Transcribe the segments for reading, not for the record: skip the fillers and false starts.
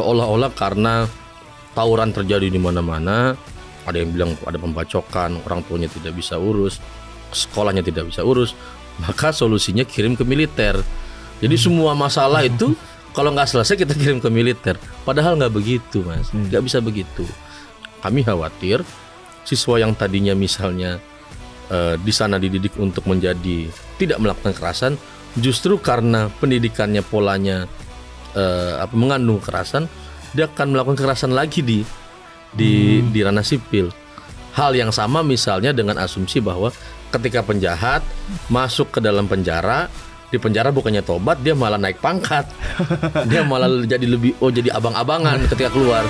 seolah-olah karena tawuran terjadi di mana-mana, ada yang bilang ada pembacokan, orang tuanya tidak bisa urus, sekolahnya tidak bisa urus, maka solusinya kirim ke militer. Jadi semua masalah itu kalau nggak selesai kita kirim ke militer. Padahal nggak begitu, Mas. Nggak bisa begitu. Kami khawatir siswa yang tadinya misalnya di sana dididik untuk menjadi tidak melakukan kekerasan, justru karena pendidikannya polanya mengandung kekerasan, dia akan melakukan kekerasan lagi di ranah sipil. Hal yang sama misalnya dengan asumsi bahwa ketika penjahat masuk ke dalam penjara, di penjara bukannya tobat, dia malah naik pangkat. Dia malah jadi jadi abang-abangan ketika keluar.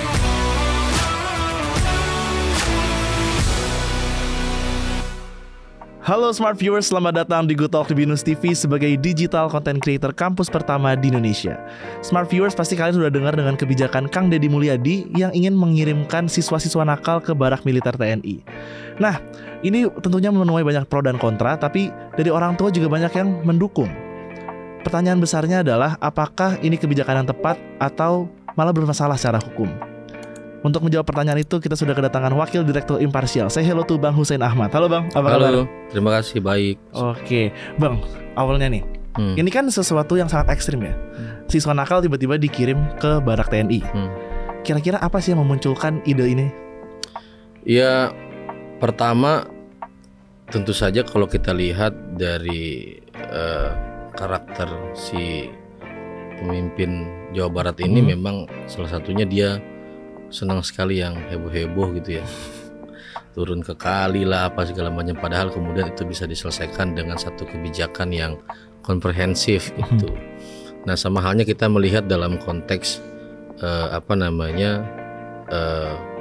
Halo Smart Viewers, selamat datang di Good Talk di Binus TV sebagai digital content creator kampus pertama di Indonesia. Smart Viewers, pasti kalian sudah dengar dengan kebijakan Kang Deddy Mulyadi yang ingin mengirimkan siswa-siswa nakal ke barak militer TNI. Nah, ini tentunya menuai banyak pro dan kontra, tapi dari orang tua juga banyak yang mendukung. Pertanyaan besarnya adalah, apakah ini kebijakan yang tepat atau malah bermasalah secara hukum? Untuk menjawab pertanyaan itu, kita sudah kedatangan Wakil Direktur Imparsial. Say hello to Bang Hussein Ahmad. Halo Bang, apa kabar? Halo, terima kasih, baik. Oke, Bang, awalnya nih, ini kan sesuatu yang sangat ekstrim ya. Siswa nakal tiba-tiba dikirim ke barak TNI. Kira-kira apa sih yang memunculkan ide ini? Ya, pertama tentu saja kalau kita lihat dari karakter si pemimpin Jawa Barat ini, memang salah satunya dia senang sekali yang heboh-heboh gitu ya, turun ke kali lah apa segala macam, padahal kemudian itu bisa diselesaikan dengan satu kebijakan yang komprehensif gitu. Nah, sama halnya kita melihat dalam konteks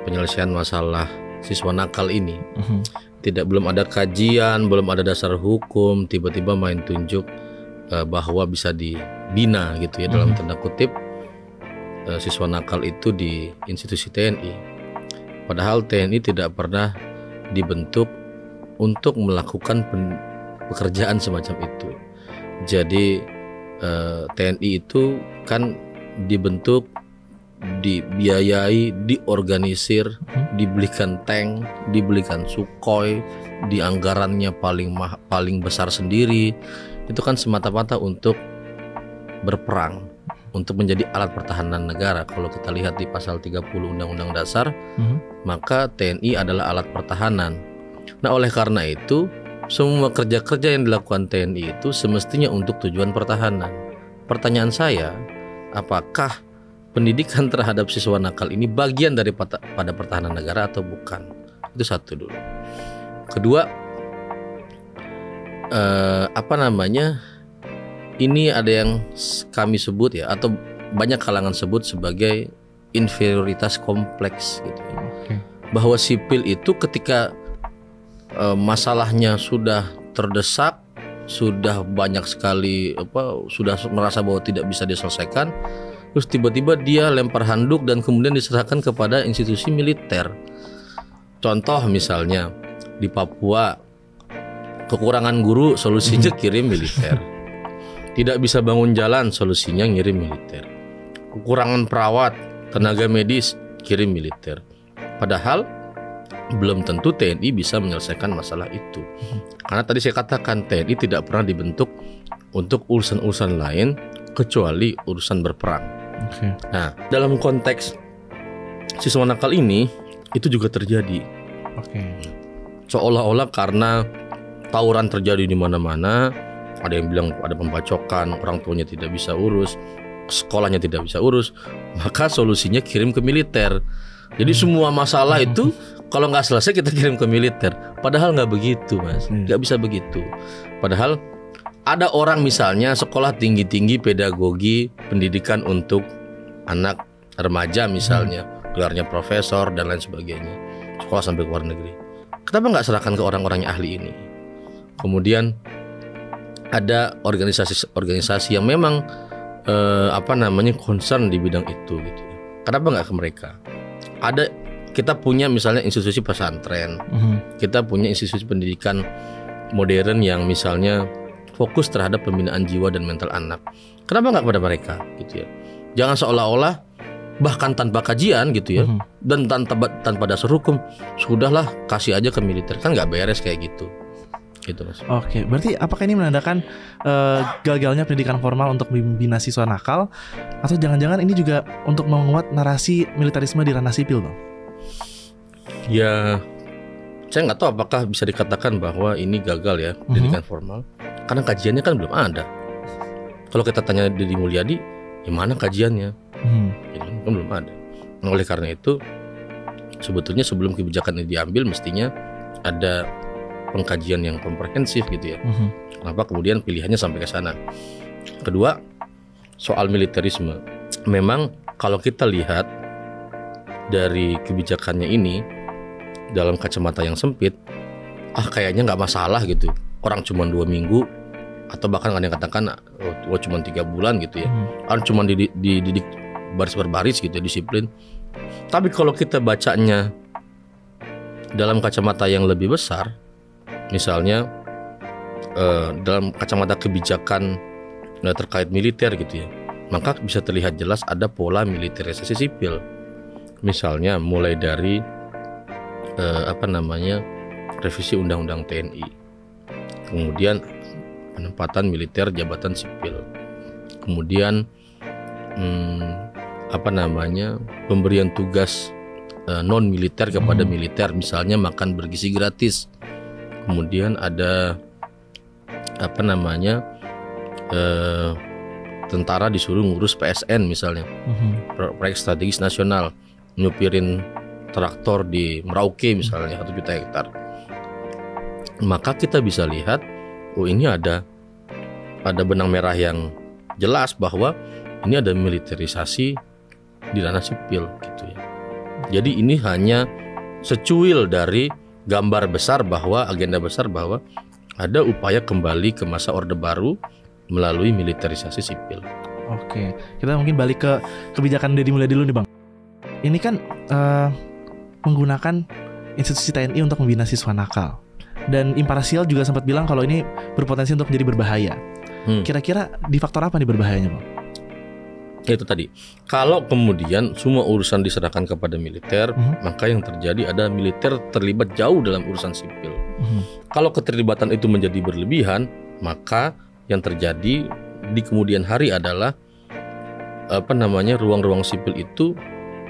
penyelesaian masalah siswa nakal ini. Belum ada kajian, belum ada dasar hukum, tiba-tiba main tunjuk bahwa bisa dibina gitu ya, dalam tanda kutip, siswa nakal itu di institusi TNI. Padahal TNI tidak pernah dibentuk untuk melakukan pekerjaan semacam itu. Jadi TNI itu kan dibentuk, dibiayai, diorganisir, dibelikan tank, dibelikan Sukhoi, di anggarannya paling besar sendiri. Itu kan semata-mata untuk berperang, untuk menjadi alat pertahanan negara. Kalau kita lihat di pasal 30 Undang-Undang Dasar, maka TNI adalah alat pertahanan. Nah, oleh karena itu, semua kerja-kerja yang dilakukan TNI itu semestinya untuk tujuan pertahanan. Pertanyaan saya, apakah pendidikan terhadap siswa nakal ini bagian dari pada pertahanan negara atau bukan? Itu satu dulu. Kedua, ini ada yang kami sebut ya, atau banyak kalangan sebut sebagai inferioritas kompleks gitu. Bahwa sipil itu ketika masalahnya sudah terdesak, sudah banyak sekali sudah merasa bahwa tidak bisa diselesaikan, terus tiba-tiba dia lempar handuk dan kemudian diserahkan kepada institusi militer. Contoh misalnya di Papua, kekurangan guru, solusinya kirim militer. Tidak bisa bangun jalan, solusinya ngirim militer. Kekurangan perawat, tenaga medis, kirim militer. Padahal belum tentu TNI bisa menyelesaikan masalah itu. Karena tadi saya katakan TNI tidak pernah dibentuk untuk urusan-urusan lain kecuali urusan berperang. Nah, dalam konteks siswa nakal ini itu juga terjadi. Seolah-olah karena tawuran terjadi di mana-mana, ada yang bilang ada pembacokan, orang tuanya tidak bisa urus, sekolahnya tidak bisa urus, maka solusinya kirim ke militer. Jadi semua masalah itu kalau nggak selesai kita kirim ke militer. Padahal nggak begitu, Mas. Nggak bisa begitu. Padahal ada orang misalnya sekolah tinggi-tinggi pedagogi pendidikan untuk anak remaja misalnya, gelarnya profesor dan lain sebagainya, sekolah sampai ke luar negeri. Kenapa nggak serahkan ke orang-orang yang ahli ini? Kemudian ada organisasi-organisasi yang memang concern di bidang itu gitu. Kenapa nggak ke mereka? Kita punya misalnya institusi pesantren, kita punya institusi pendidikan modern yang misalnya fokus terhadap pembinaan jiwa dan mental anak. Kenapa nggak kepada mereka gitu ya? Jangan seolah-olah bahkan tanpa kajian gitu ya, dan tanpa dasar hukum, sudahlah kasih aja ke militer, kan nggak beres kayak gitu Mas. Oke, berarti apakah ini menandakan gagalnya pendidikan formal untuk membina siswa nakal, atau jangan-jangan ini juga untuk menguat narasi militerisme di ranah sipil, Bang? Ya, saya nggak tahu apakah bisa dikatakan bahwa ini gagal ya pendidikan formal, karena kajiannya kan belum ada. Kalau kita tanya Deddy Mulyadi, gimana kajiannya? Kan belum ada. Nah, oleh karena itu, sebetulnya sebelum kebijakan ini diambil, mestinya ada pengkajian yang komprehensif gitu ya. Kenapa kemudian pilihannya sampai ke sana? Kedua, soal militerisme. Memang kalau kita lihat dari kebijakannya ini dalam kacamata yang sempit, kayaknya nggak masalah gitu. Orang cuma 2 minggu atau bahkan ada yang katakan cuma 3 bulan gitu ya. Orang cuma dididik baris per baris gitu ya, disiplin. Tapi kalau kita bacanya dalam kacamata yang lebih besar, misalnya dalam kacamata kebijakan terkait militer gitu ya, maka bisa terlihat jelas ada pola militerisasi sipil. Misalnya mulai dari revisi undang-undang TNI, kemudian penempatan militer jabatan sipil, kemudian pemberian tugas non militer kepada militer, misalnya makan bergizi gratis. Kemudian ada tentara disuruh ngurus PSN misalnya, proyek strategis nasional, nyupirin traktor di Merauke misalnya 1 juta hektar. Maka kita bisa lihat, ini ada benang merah yang jelas bahwa ini ada militerisasi di ranah sipil gitu ya. Jadi ini hanya secuil dari gambar besar bahwa agenda besar bahwa ada upaya kembali ke masa Orde Baru melalui militerisasi sipil. Oke, kita mungkin balik ke kebijakan Deddy Mulyadi dulu nih, Bang. Ini kan menggunakan institusi TNI untuk membina siswa nakal. Dan Imparsial juga sempat bilang kalau ini berpotensi untuk menjadi berbahaya. Kira-kira di faktor apa nih berbahayanya, Bang? Itu tadi, kalau kemudian semua urusan diserahkan kepada militer, maka yang terjadi ada militer terlibat jauh dalam urusan sipil. Kalau keterlibatan itu menjadi berlebihan, maka yang terjadi di kemudian hari adalah ruang-ruang sipil itu,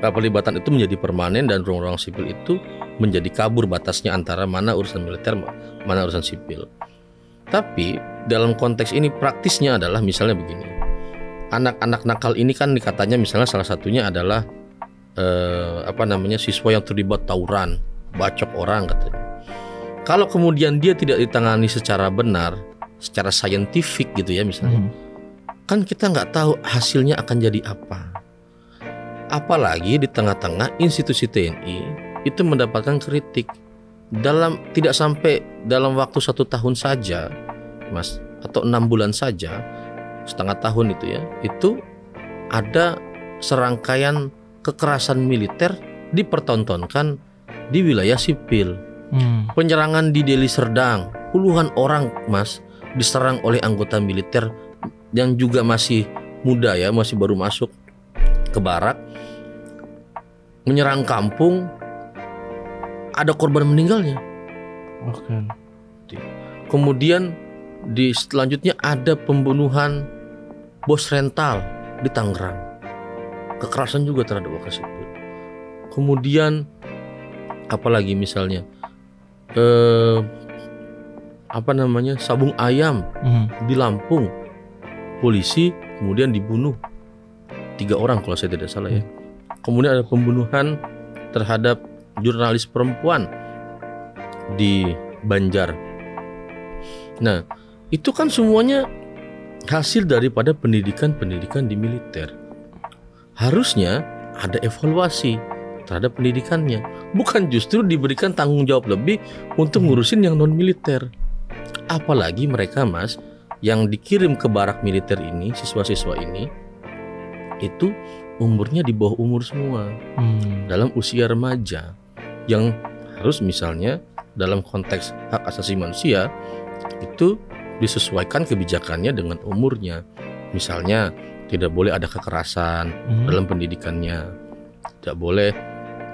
pelibatan itu menjadi permanen, dan ruang-ruang sipil itu menjadi kabur batasnya antara mana urusan militer, mana urusan sipil. Tapi dalam konteks ini praktisnya adalah misalnya begini. Anak-anak nakal ini kan katanya misalnya salah satunya adalah siswa yang terlibat tawuran, bacok orang katanya. Kalau kemudian dia tidak ditangani secara benar, secara saintifik gitu ya misalnya, kan kita nggak tahu hasilnya akan jadi apa. Apalagi di tengah-tengah institusi TNI itu mendapatkan kritik tidak sampai dalam waktu 1 tahun saja, Mas, atau 6 bulan saja, setengah tahun itu ya, itu ada serangkaian kekerasan militer dipertontonkan di wilayah sipil. Penyerangan di Deli Serdang, puluhan orang, Mas, diserang oleh anggota militer yang juga masih muda ya, masih baru masuk ke barak, menyerang kampung, ada korban meninggalnya. Kemudian selanjutnya ada pembunuhan bos rental di Tangerang, kekerasan juga terhadap warga sipil. Kemudian apalagi misalnya sabung ayam di Lampung, polisi kemudian dibunuh 3 orang kalau saya tidak salah ya. Kemudian ada pembunuhan terhadap jurnalis perempuan di Banjar. Nah, itu kan semuanya hasil daripada pendidikan di militer. Harusnya ada evaluasi terhadap pendidikannya, bukan justru diberikan tanggung jawab lebih untuk ngurusin yang non militer. Apalagi mereka, Mas, yang dikirim ke barak militer ini, siswa-siswa ini itu umurnya di bawah umur semua, dalam usia remaja, yang harus misalnya dalam konteks hak asasi manusia itu disesuaikan kebijakannya dengan umurnya. Misalnya tidak boleh ada kekerasan dalam pendidikannya, tidak boleh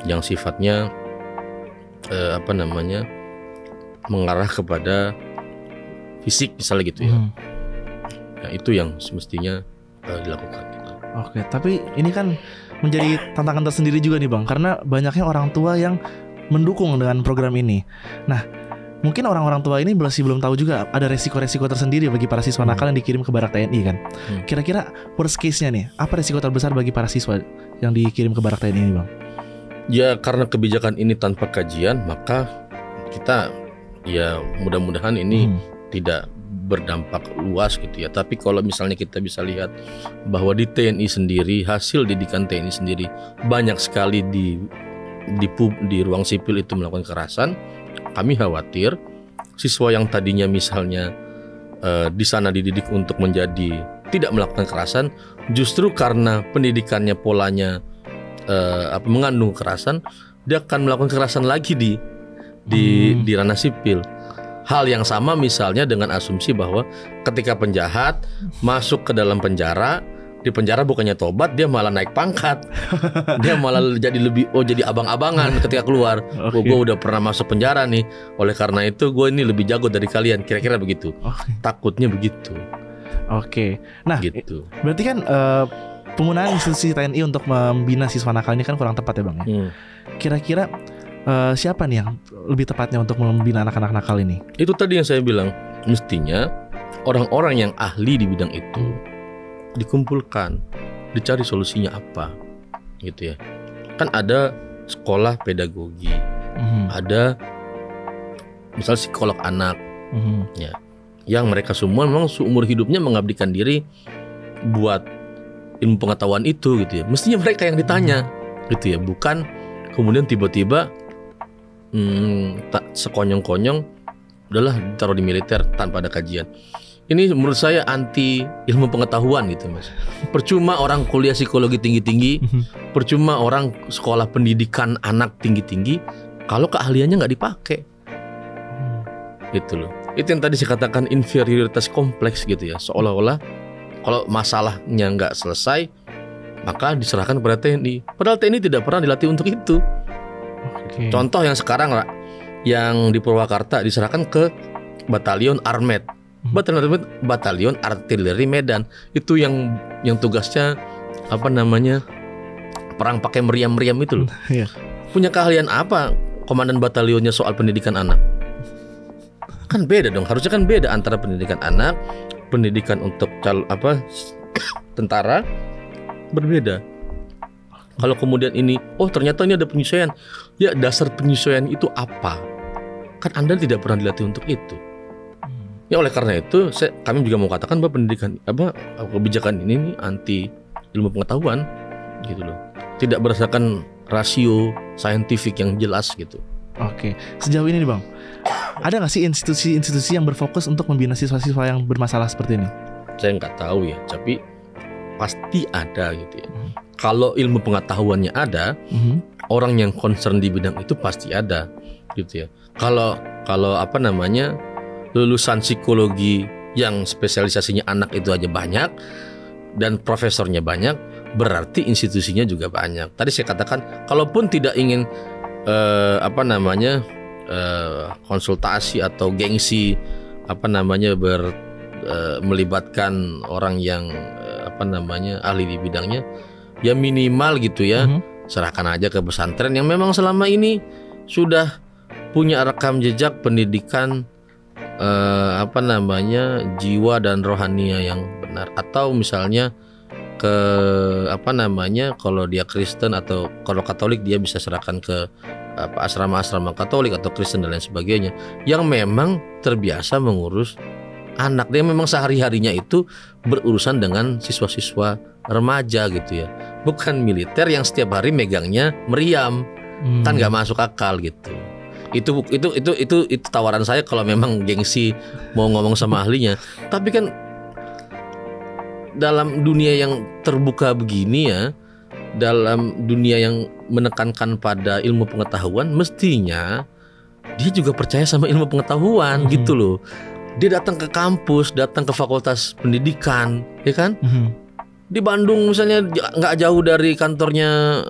yang sifatnya mengarah kepada fisik misalnya gitu ya. Nah, itu yang semestinya dilakukan. Oke, tapi ini kan menjadi tantangan tersendiri juga nih Bang, karena banyaknya orang tua yang mendukung dengan program ini. Nah, mungkin orang-orang tua ini masih belum tahu juga ada resiko-resiko tersendiri bagi para siswa nakal yang dikirim ke Barak TNI kan. Kira-kira worst case-nya nih, apa resiko terbesar bagi para siswa yang dikirim ke Barak TNI ini Bang? Ya karena kebijakan ini tanpa kajian, maka kita ya mudah-mudahan ini tidak berdampak luas gitu ya. Tapi kalau misalnya kita bisa lihat bahwa di TNI sendiri, hasil didikan TNI sendiri banyak sekali di ruang sipil itu melakukan kekerasan, kami khawatir siswa yang tadinya misalnya di sana dididik untuk menjadi tidak melakukan kekerasan, justru karena pendidikannya polanya mengandung kekerasan, dia akan melakukan kekerasan lagi di ranah sipil. Hal yang sama misalnya dengan asumsi bahwa ketika penjahat masuk ke dalam penjara, di penjara bukannya tobat, dia malah naik pangkat. Dia malah jadi jadi abang-abangan ketika keluar. Gue udah pernah masuk penjara nih, oleh karena itu gue ini lebih jago dari kalian. Kira-kira begitu. Takutnya begitu. Oke. Nah, gitu. Berarti kan penggunaan institusi TNI untuk membina siswa nakal ini kan kurang tepat ya Bang ya? Kira-kira siapa nih yang lebih tepatnya untuk membina anak-anak nakal ini? Itu tadi yang saya bilang, mestinya orang-orang yang ahli di bidang itu dikumpulkan, dicari solusinya apa, gitu ya. Kan ada sekolah pedagogi, ada misal psikolog anak, ya, yang mereka semua memang seumur hidupnya mengabdikan diri buat ilmu pengetahuan itu, gitu ya. Mestinya mereka yang ditanya, gitu ya, bukan kemudian tiba-tiba sekonyong-konyong udahlah ditaruh di militer tanpa ada kajian. Ini menurut saya anti ilmu pengetahuan gitu Mas. Percuma orang kuliah psikologi tinggi-tinggi, percuma orang sekolah pendidikan anak tinggi-tinggi kalau keahliannya nggak dipakai. Gitu loh. Itu yang tadi saya katakan inferioritas kompleks gitu ya. Seolah-olah kalau masalahnya nggak selesai maka diserahkan kepada TNI. Padahal TNI tidak pernah dilatih untuk itu. Contoh yang sekarang yang di Purwakarta diserahkan ke Batalion Armet. Batalion Artileri Medan. Itu yang tugasnya perang pakai meriam-meriam itu loh. Punya keahlian apa komandan batalionnya soal pendidikan anak? Kan beda dong. Harusnya kan beda antara pendidikan anak, pendidikan untuk tentara, berbeda. Kalau kemudian ini, ternyata ini ada penyesuaian. Ya dasar penyesuaian itu apa? Kan Anda tidak pernah dilatih untuk itu. Ya oleh karena itu, kami juga mau katakan bahwa kebijakan ini anti ilmu pengetahuan, gitu loh. Tidak berdasarkan rasio saintifik yang jelas gitu. Oke, sejauh ini nih Bang, ada nggak sih institusi-institusi yang berfokus untuk membina siswa-siswa yang bermasalah seperti ini? Saya nggak tahu ya, tapi pasti ada gitu ya. Kalau ilmu pengetahuannya ada, orang yang concern di bidang itu pasti ada, gitu ya. Kalau lulusan psikologi yang spesialisasinya anak itu aja banyak dan profesornya banyak, berarti institusinya juga banyak. Tadi saya katakan, kalaupun tidak ingin konsultasi atau gengsi melibatkan orang yang ahli di bidangnya, ya minimal gitu ya, serahkan aja ke pesantren yang memang selama ini sudah punya rekam jejak pendidikan jiwa dan rohania yang benar. Atau misalnya kalau dia Kristen atau kalau Katolik, dia bisa serahkan ke asrama-asrama Katolik atau Kristen dan lain sebagainya, yang memang terbiasa mengurus anak. Dia memang sehari-harinya itu berurusan dengan siswa-siswa remaja gitu ya, bukan militer yang setiap hari megangnya meriam. Kan nggak masuk akal gitu. Itu tawaran saya kalau memang gengsi mau ngomong sama ahlinya. Tapi kan dalam dunia yang terbuka begini ya, dalam dunia yang menekankan pada ilmu pengetahuan, mestinya dia juga percaya sama ilmu pengetahuan gitu loh. Dia datang ke kampus, datang ke fakultas pendidikan, ya kan? Di Bandung misalnya nggak jauh dari kantornya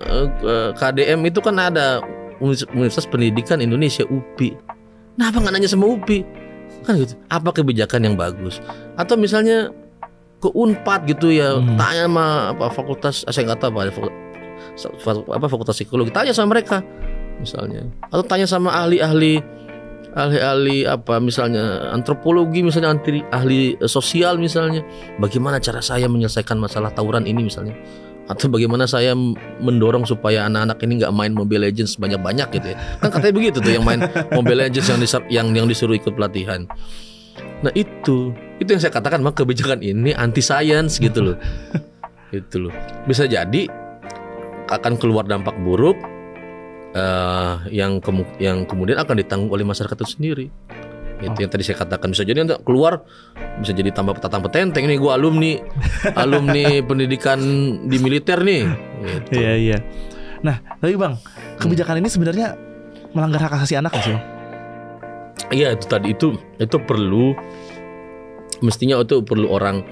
KDM itu kan ada Universitas Pendidikan Indonesia UPI. Nah, apa nggak nanya sama UPI? Kan gitu. Apa kebijakan yang bagus? Atau misalnya ke Unpad gitu ya, tanya sama apa fakultas, saya nggak tahu apa fakultas psikologi, tanya sama mereka misalnya. Atau tanya sama ahli apa misalnya antropologi, misalnya ahli sosial misalnya, bagaimana cara saya menyelesaikan masalah tawuran ini misalnya, atau bagaimana saya mendorong supaya anak-anak ini nggak main Mobile Legends banyak-banyak gitu ya, kan katanya begitu tuh yang main Mobile Legends yang disuruh ikut pelatihan. Nah itu yang saya katakan, maka kebijakan ini anti science gitu loh. Itu loh, bisa jadi akan keluar dampak buruk yang kemudian akan ditanggung oleh masyarakat itu sendiri. Itu yang tadi saya katakan, bisa jadi nanti keluar, bisa jadi tambah petenteng nih, gue alumni pendidikan di militer nih. Gitu. Iya. Nah, tapi Bang, kebijakan ini sebenarnya melanggar hak asasi anak nggak sih? Iya, itu tadi itu perlu, mestinya itu perlu orang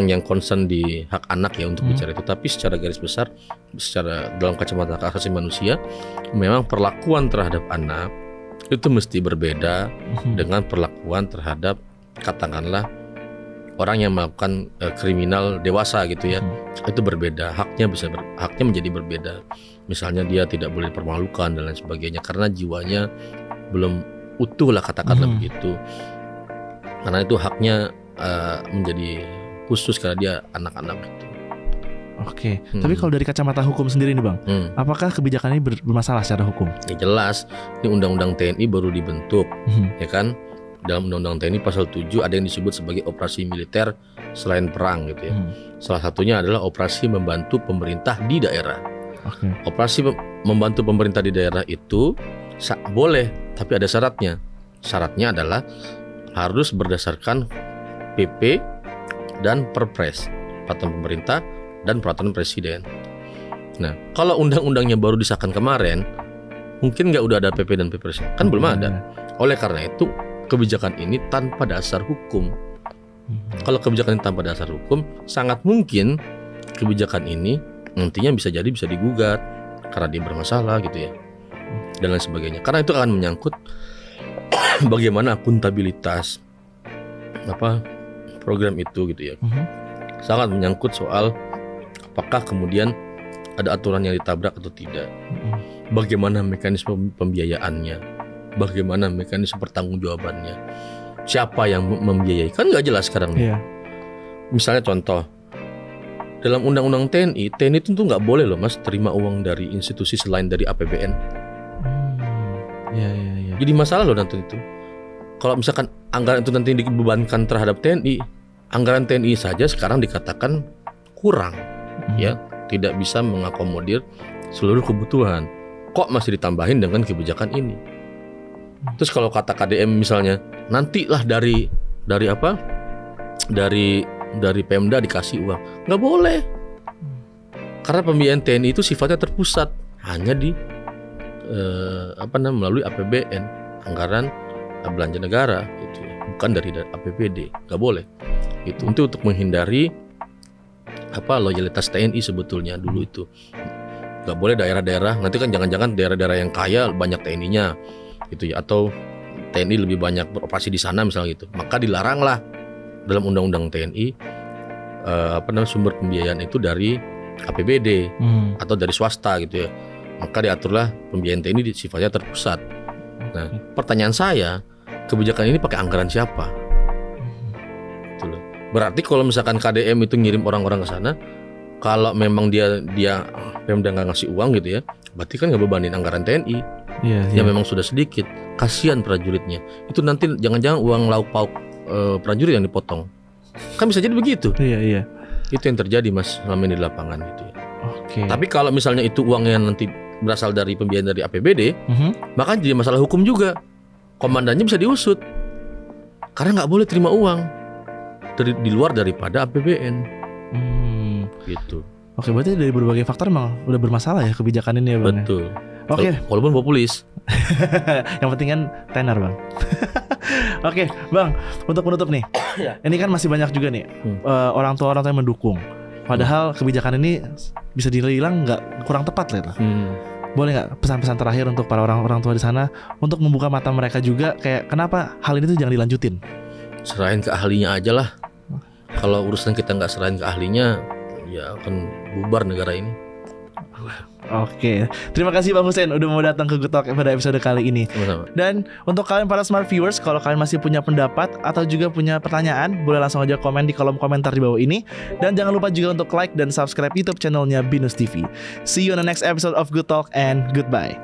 yang concern di hak anak ya untuk bicara itu. Tapi secara garis besar, secara dalam kacamata hak asasi manusia, memang perlakuan terhadap anak itu mesti berbeda dengan perlakuan terhadap katakanlah orang yang melakukan kriminal dewasa gitu ya. Itu berbeda, haknya menjadi berbeda. Misalnya dia tidak boleh dipermalukan dan lain sebagainya karena jiwanya belum utuh lah, katakanlah begitu. Karena itu haknya menjadi khusus karena dia anak-anak gitu. Oke. Tapi kalau dari kacamata hukum sendiri nih Bang, apakah kebijakan ini bermasalah secara hukum? Ya jelas. Ini Undang-Undang TNI baru dibentuk, ya kan? Dalam Undang-Undang TNI pasal 7 ada yang disebut sebagai operasi militer selain perang gitu ya. Salah satunya adalah operasi membantu pemerintah di daerah. Operasi membantu pemerintah di daerah itu boleh, tapi ada syaratnya. Syaratnya adalah harus berdasarkan PP dan Perpres, peraturan pemerintah dan peraturan presiden. Nah, kalau undang-undangnya baru disahkan kemarin, mungkin nggak udah ada PP dan Perpres, kan belum ada. Oleh karena itu, kebijakan ini tanpa dasar hukum. Kalau kebijakan ini tanpa dasar hukum, sangat mungkin kebijakan ini nantinya bisa digugat karena dia bermasalah gitu ya, dan lain sebagainya. Karena itu akan menyangkut bagaimana akuntabilitas program itu gitu ya. Sangat menyangkut soal apakah kemudian ada aturan yang ditabrak atau tidak. Bagaimana mekanisme pembiayaannya, bagaimana mekanisme pertanggungjawabannya, siapa yang membiayai, kan nggak jelas sekarang nih. Misalnya contoh, dalam Undang-Undang TNI itu tuh nggak boleh loh Mas terima uang dari institusi selain dari APBN. Jadi masalah loh nanti itu. Kalau misalkan anggaran itu nanti dibebankan terhadap TNI, anggaran TNI saja sekarang dikatakan kurang, ya, tidak bisa mengakomodir seluruh kebutuhan. Kok masih ditambahin dengan kebijakan ini? Terus kalau kata KDM misalnya, nantilah dari Pemda dikasih uang, nggak boleh, karena pembiayaan TNI itu sifatnya terpusat, hanya di melalui APBN, anggaran belanja negara gitu ya, bukan dari APBD, nggak boleh. Itu untuk menghindari loyalitas TNI sebetulnya dulu itu. Nggak boleh daerah-daerah, nanti kan jangan-jangan daerah-daerah yang kaya banyak TNI-nya gitu ya, atau TNI lebih banyak beroperasi di sana misalnya gitu. Maka dilaranglah dalam Undang-Undang TNI sumber pembiayaan itu dari APBD atau dari swasta gitu ya. Maka diaturlah pembiayaan TNI sifatnya terpusat. Nah, pertanyaan saya, kebijakan ini pakai anggaran siapa? Gitu loh. Berarti kalau misalkan KDM itu ngirim orang-orang ke sana, kalau memang dia Pemda nggak ngasih uang gitu ya, berarti kan nggak bebanin anggaran TNI. Yang memang sudah sedikit, kasihan prajuritnya. Itu nanti jangan-jangan uang lauk pauk prajurit yang dipotong. Kan bisa jadi begitu. Iya. Itu yang terjadi Mas selama ini di lapangan gitu ya. Tapi kalau misalnya itu uangnya nanti berasal dari pembiayaan dari APBD, maka jadi masalah hukum juga. Komandannya bisa diusut karena nggak boleh terima uang di luar daripada APBN. Gitu. Oke, berarti dari berbagai faktor memang udah bermasalah ya kebijakan ini ya Bang. Betul. Oke. Walaupun populis. Yang penting kan tenar Bang. Oke, Bang, untuk menutup nih, ini kan masih banyak juga nih orang tua yang mendukung. Padahal kebijakan ini bisa dibilang nggak kurang tepat lah. Boleh nggak pesan-pesan terakhir untuk para orang tua di sana untuk membuka mata mereka juga kayak kenapa hal ini tuh jangan dilanjutin? Serahin ke ahlinya aja lah. Kalau urusan kita nggak serahin ke ahlinya, ya akan bubar negara ini. Oke, terima kasih Bang Hussein udah mau datang ke Good Talk pada episode kali ini. Sama-sama. Dan untuk kalian para smart viewers, kalau kalian masih punya pendapat atau juga punya pertanyaan, boleh langsung aja komen di kolom komentar di bawah ini. Dan jangan lupa juga untuk like dan subscribe YouTube channelnya Binus TV. See you on the next episode of Good Talk and goodbye.